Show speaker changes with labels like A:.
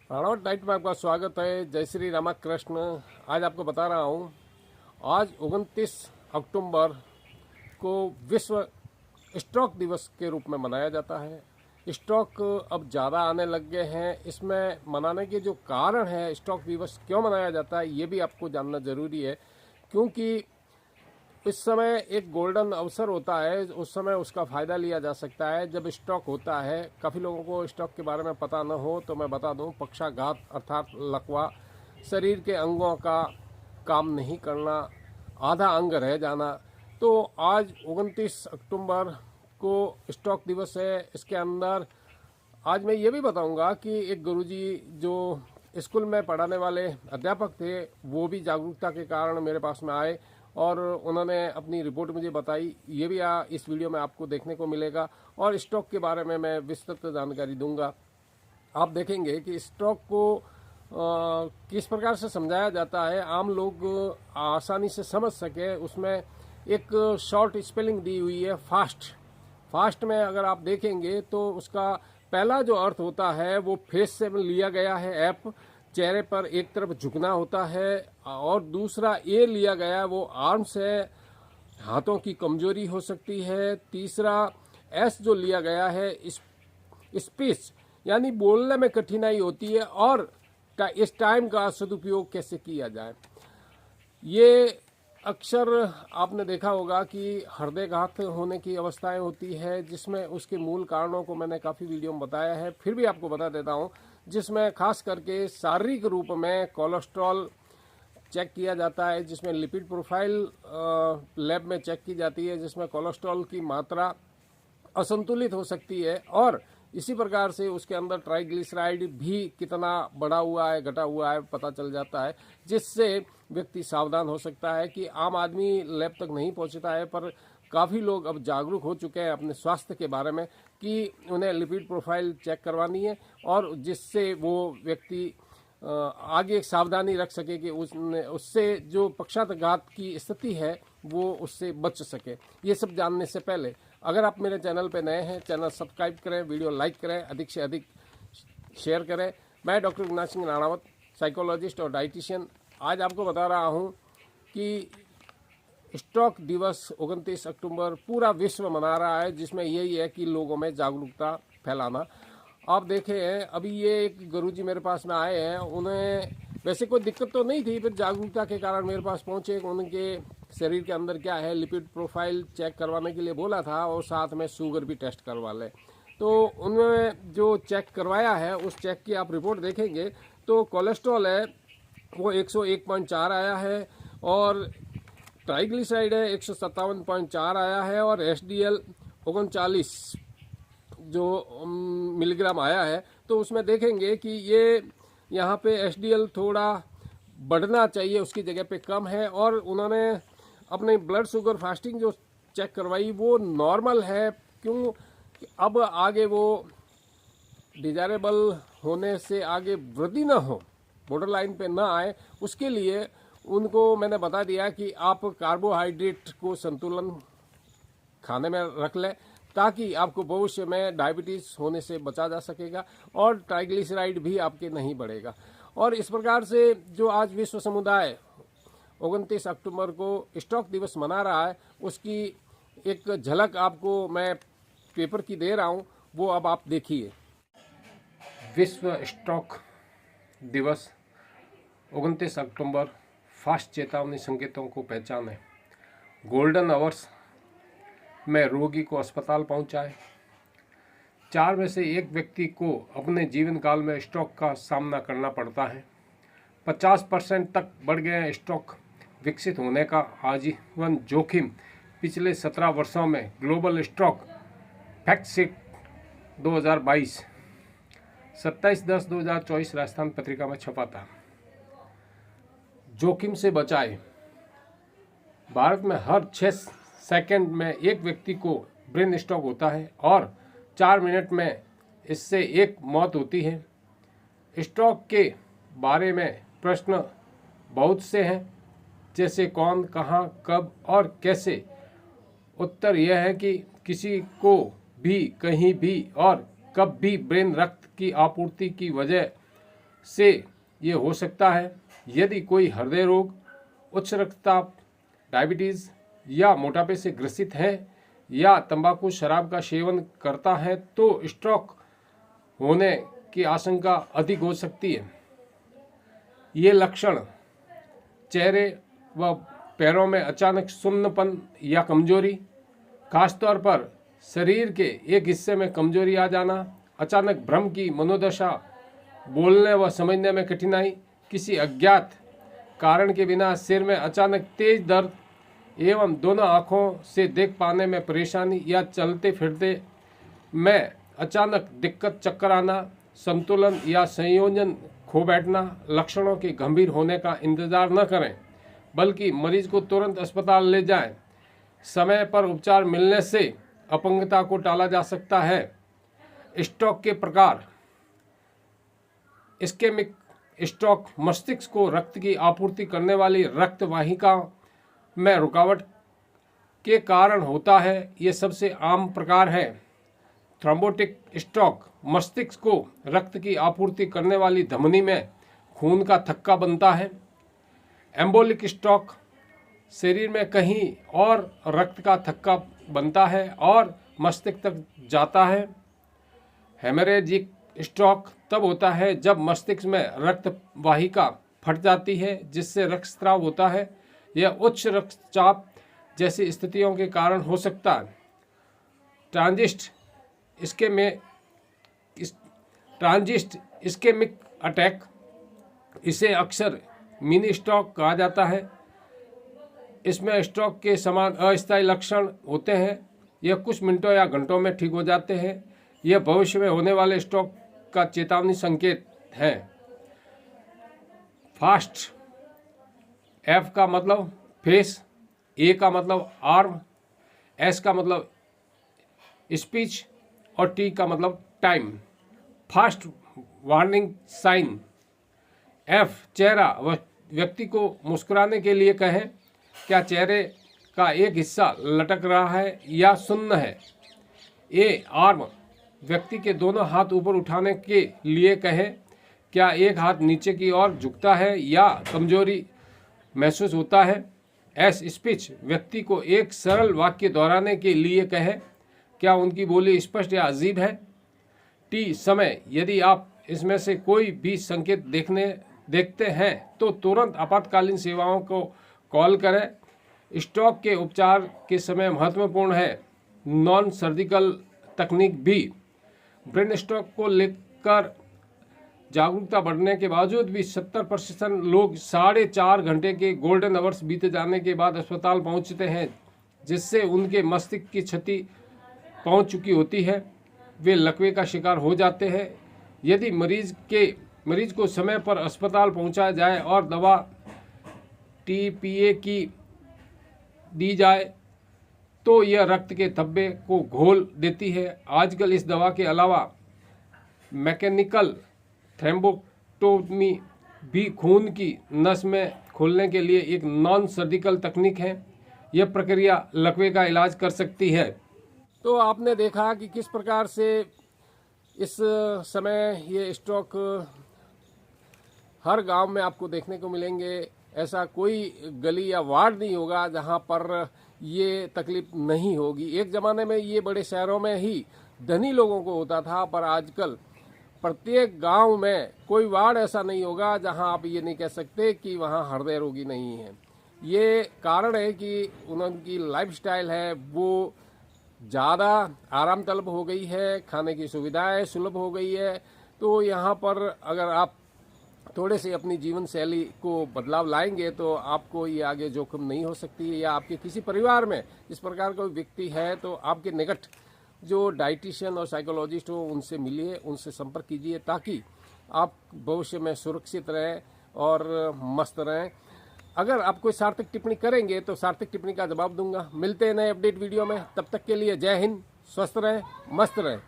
A: Ranawat diet में आपका स्वागत है। जय श्री रामकृष्ण। आज आपको बता रहा हूँ, आज 29 अक्टूबर को विश्व स्टॉक दिवस के रूप में मनाया जाता है। स्टॉक अब ज़्यादा आने लग गए हैं। इसमें मनाने के जो कारण है, स्टॉक दिवस क्यों मनाया जाता है, ये भी आपको जानना ज़रूरी है। क्योंकि इस समय एक गोल्डन अवसर होता है, उस समय उसका फ़ायदा लिया जा सकता है जब स्टॉक होता है। काफ़ी लोगों को स्टॉक के बारे में पता न हो तो मैं बता दूं, पक्षाघात अर्थात लकवा, शरीर के अंगों का काम नहीं करना, आधा अंग रह जाना। तो आज 29 अक्टूबर को स्टॉक दिवस है। इसके अंदर आज मैं ये भी बताऊंगा कि एक गुरुजी जो स्कूल में पढ़ाने वाले अध्यापक थे, वो भी जागरूकता के कारण मेरे पास में आए और उन्होंने अपनी रिपोर्ट मुझे बताई। ये भी इस वीडियो में आपको देखने को मिलेगा और स्टॉक के बारे में मैं विस्तृत जानकारी दूंगा। आप देखेंगे कि स्टॉक को किस प्रकार से समझाया जाता है, आम लोग आसानी से समझ सके। उसमें एक शॉर्ट स्पेलिंग दी हुई है, फास्ट। फास्ट में अगर आप देखेंगे तो उसका पहला जो अर्थ होता है वो फेस से लिया गया है, ऐप चेहरे पर एक तरफ झुकना होता है, और दूसरा ए लिया गया है वो आर्म्स है, हाथों की कमजोरी हो सकती है। तीसरा एस जो लिया गया है स्पीच, यानी बोलने में कठिनाई होती है और इस टाइम का सदुपयोग कैसे किया जाए। ये अक्सर आपने देखा होगा कि हृदयघात होने की अवस्थाएं होती है, जिसमें उसके मूल कारणों को मैंने काफ़ी वीडियो में बताया है, फिर भी आपको बता देता हूं। जिसमें खास करके शारीरिक रूप में कोलेस्ट्रॉल चेक किया जाता है, जिसमें लिपिड प्रोफाइल लैब में चेक की जाती है, जिसमें कोलेस्ट्रॉल की मात्रा असंतुलित हो सकती है, और इसी प्रकार से उसके अंदर ट्राइग्लिसराइड भी कितना बढ़ा हुआ है घटा हुआ है पता चल जाता है, जिससे व्यक्ति सावधान हो सकता है। कि आम आदमी लैब तक नहीं पहुंचता है, पर काफ़ी लोग अब जागरूक हो चुके हैं अपने स्वास्थ्य के बारे में कि उन्हें लिपिड प्रोफाइल चेक करवानी है, और जिससे वो व्यक्ति आगे सावधानी रख सके कि उससे जो पक्षाघात की स्थिति है वो उससे बच सके। ये सब जानने से पहले अगर आप मेरे चैनल पर नए हैं, चैनल सब्सक्राइब करें, वीडियो लाइक करें, अधिक से अधिक शेयर करें। मैं डॉक्टर विनाश सिंह राणावत, साइकोलॉजिस्ट और डाइटिशियन, आज आपको बता रहा हूँ कि स्टॉक दिवस 29 अक्टूबर पूरा विश्व मना रहा है, जिसमें यही है कि लोगों में जागरूकता फैलाना। आप देखें, अभी ये एक गुरुजी मेरे पास में आए हैं, उन्हें वैसे कोई दिक्कत तो नहीं थी, फिर जागरूकता के कारण मेरे पास पहुंचे। उनके शरीर के अंदर क्या है, लिपिड प्रोफाइल चेक करवाने के लिए बोला था, और साथ में शुगर भी टेस्ट करवा ले। तो उन्होंने जो चेक करवाया है, उस चेक की आप रिपोर्ट देखेंगे तो कोलेस्ट्रॉल है वो 101.4 आया है, और ट्राइग्लिसराइड है 157.4 आया है, और एसडीएल 39 जो मिलीग्राम आया है। तो उसमें देखेंगे कि ये यहाँ पे एसडीएल थोड़ा बढ़ना चाहिए, उसकी जगह पे कम है। और उन्होंने अपने ब्लड शुगर फास्टिंग जो चेक करवाई वो नॉर्मल है। क्यों? अब आगे वो डिजायरेबल होने से आगे वृद्धि ना हो, बॉर्डर लाइन पे ना आए, उसके लिए उनको मैंने बता दिया कि आप कार्बोहाइड्रेट को संतुलन खाने में रख लें, ताकि आपको भविष्य में डायबिटीज होने से बचा जा सकेगा और ट्राइग्लिसराइड भी आपके नहीं बढ़ेगा। और इस प्रकार से जो आज विश्व समुदाय 29 अक्टूबर को स्टॉक दिवस मना रहा है, उसकी एक झलक आपको मैं पेपर की दे रहा हूं, वो अब आप देखिए। विश्व स्टॉक दिवस 29 अक्टूबर, फास्ट चेतावनी संकेतों को पहचाने, गोल्डन आवर्स में रोगी को अस्पताल पहुंचाए। 4 में से 1 व्यक्ति को अपने जीवन काल में स्ट्रोक का सामना करना पड़ता है। 50% तक बढ़ गए स्ट्रोक विकसित होने का आजीवन जोखिम। पिछले 17 वर्षों में global stroke fact sheet 2022 27/10/2024 Rajasthan Patrika में छपा था। जोखिम से बचाए। भारत में हर 6 सेकंड में 1 व्यक्ति को ब्रेन स्ट्रोक होता है और 4 मिनट में इससे 1 मौत होती है। स्ट्रोक के बारे में प्रश्न बहुत से हैं, जैसे कौन, कहाँ, कब और कैसे। उत्तर यह है कि किसी को भी कहीं भी और कब भी ब्रेन रक्त की आपूर्ति की वजह से ये हो सकता है। यदि कोई हृदय रोग, उच्च रक्तचाप, डायबिटीज़ या मोटापे से ग्रसित है या तंबाकू शराब का सेवन करता है तो स्ट्रोक होने की आशंका अधिक हो सकती है। ये लक्षण चेहरे व पैरों में अचानक सुन्नपन या कमजोरी, खासतौर पर शरीर के एक हिस्से में कमजोरी आ जाना, अचानक भ्रम की मनोदशा, बोलने व समझने में कठिनाई, किसी अज्ञात कारण के बिना सिर में अचानक तेज दर्द एवं दोनों आँखों से देख पाने में परेशानी या चलते फिरते में अचानक दिक्कत, चक्कर आना, संतुलन या संयोजन खो बैठना। लक्षणों के गंभीर होने का इंतजार न करें बल्कि मरीज को तुरंत अस्पताल ले जाएं। समय पर उपचार मिलने से अपंगता को टाला जा सकता है। स्ट्रोक के प्रकार। इस्केमिक स्ट्रोक मस्तिष्क को रक्त की आपूर्ति करने वाली रक्त वाहिका में रुकावट के कारण होता है। ये सबसे आम प्रकार है। थ्रोम्बोटिक स्ट्रोक मस्तिष्क को रक्त की आपूर्ति करने वाली धमनी में खून का थक्का बनता है। एम्बोलिक स्ट्रोक शरीर में कहीं और रक्त का थक्का बनता है और मस्तिष्क तक जाता है। हेमरेजिक स्ट्रोक तब होता है जब मस्तिष्क में रक्त वाहिका फट जाती है जिससे रक्तस्राव होता है। यह उच्च रक्तचाप जैसी स्थितियों के कारण हो सकता है। ट्रांजिट इस्केमिक अटैक, इसे अक्सर मिनी स्ट्रोक कहा जाता है। इसमें स्ट्रोक के समान अस्थायी लक्षण होते हैं। यह कुछ मिनटों या घंटों में ठीक हो जाते हैं। यह भविष्य में होने वाले स्ट्रोक का चेतावनी संकेत है। फास्ट, एफ का मतलब फेस, ए का मतलब आर्म, एस का मतलब स्पीच और टी का मतलब time. Fast warning sign. F, चेहरा, व्यक्ति को मुस्कुराने के लिए कहें। क्या चेहरे का एक हिस्सा लटक रहा है या सुन्न है। ए, आर्म, व्यक्ति के दोनों हाथ ऊपर उठाने के लिए कहें। क्या एक हाथ नीचे की ओर झुकता है या कमजोरी महसूस होता है। एस, स्पीच, व्यक्ति को एक सरल वाक्य दोहराने के लिए कहें। क्या उनकी बोली स्पष्ट या अजीब है। टी, समय, यदि आप इसमें से कोई भी संकेत देखते हैं तो तुरंत आपातकालीन सेवाओं को कॉल करें। स्ट्रोक के उपचार के समय महत्वपूर्ण है नॉन सर्जिकल तकनीक भी। ब्रेन स्ट्रोक को लेकर जागरूकता बढ़ने के बावजूद भी 70% लोग 4.5 घंटे के गोल्डन आवर्स बीते जाने के बाद अस्पताल पहुंचते हैं जिससे उनके मस्तिष्क की क्षति पहुंच चुकी होती है। वे लकवे का शिकार हो जाते हैं। यदि मरीज को समय पर अस्पताल पहुंचाया जाए और दवा TPA की दी जाए तो यह रक्त के धब्बे को घोल देती है। आजकल इस दवा के अलावा मैकेनिकल थ्रोम्बोटोमी भी खून की नस में खोलने के लिए एक नॉन सर्जिकल तकनीक है। यह प्रक्रिया लकवे का इलाज कर सकती है। तो आपने देखा कि किस प्रकार से इस समय ये स्ट्रोक हर गांव में आपको देखने को मिलेंगे। ऐसा कोई गली या वार्ड नहीं होगा जहां पर ये तकलीफ नहीं होगी। एक ज़माने में ये बड़े शहरों में ही धनी लोगों को होता था, पर आजकल प्रत्येक गांव में कोई वार्ड ऐसा नहीं होगा जहां आप ये नहीं कह सकते कि वहां हृदय रोगी नहीं है। ये कारण है कि उनकी लाइफस्टाइल है वो ज़्यादा आराम तलब हो गई है, खाने की सुविधाएं सुलभ हो गई है। तो यहाँ पर अगर आप थोड़े से अपनी जीवन शैली को बदलाव लाएंगे तो आपको ये आगे जोखिम नहीं हो सकती है। या आपके किसी परिवार में इस प्रकार का व्यक्ति है तो आपके निकट जो डाइटिशियन और साइकोलॉजिस्ट हो उनसे मिलिए, उनसे संपर्क कीजिए ताकि आप भविष्य में सुरक्षित रहें और मस्त रहें। अगर आप कोई सार्थक टिप्पणी करेंगे तो सार्थक टिप्पणी का जवाब दूंगा। मिलते हैं नए अपडेट वीडियो में, तब तक के लिए जय हिंद, स्वस्थ रहें, मस्त रहें।